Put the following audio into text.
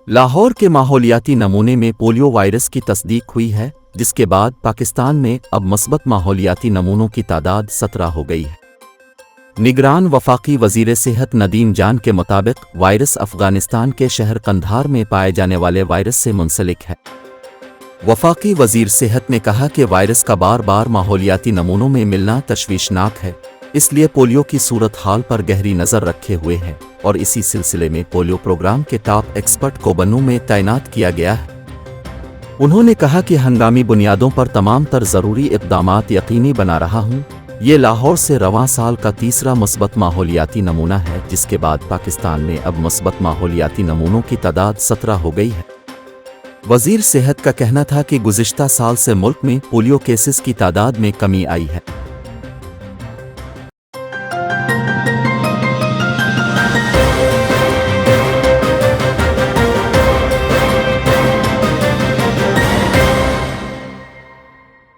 लाहौर के माहौलियाती नमूने में पोलियो वायरस की तस्दीक हुई है, जिसके बाद पाकिस्तान में अब मस्बत माहौलियाती नमूनों की तादाद 17 हो गई है। निगरान वफाकी वजीर सेहत नदीम जान के मुताबिक वायरस अफगानिस्तान के शहर कंधार में पाए जाने वाले वायरस से मुंसलिक है। वफाकी वजीर सेहत ने कहा कि वायरस का बार बार माहौलियाती नमूनों में मिलना तशवीशनाक है, इसलिए पोलियो की सूरत हाल पर गहरी नज़र रखे हुए हैं और इसी सिलसिले में पोलियो प्रोग्राम के टॉप एक्सपर्ट को बनू में तैनात किया गया है। उन्होंने कहा कि हंगामी बुनियादों पर तमाम तर ज़रूरी इक़दामात यकीनी बना रहा हूँ। ये लाहौर से रवां साल का तीसरा मुस्बत माहौलियाती नमूना है, जिसके बाद पाकिस्तान में अब मुस्बत माहौलियाती नमूनों की तादाद 17 हो गई है। वजीर सेहत का कहना था कि गुज़िश्ता साल से मुल्क में पोलियो केसेस की तादाद में कमी आई है।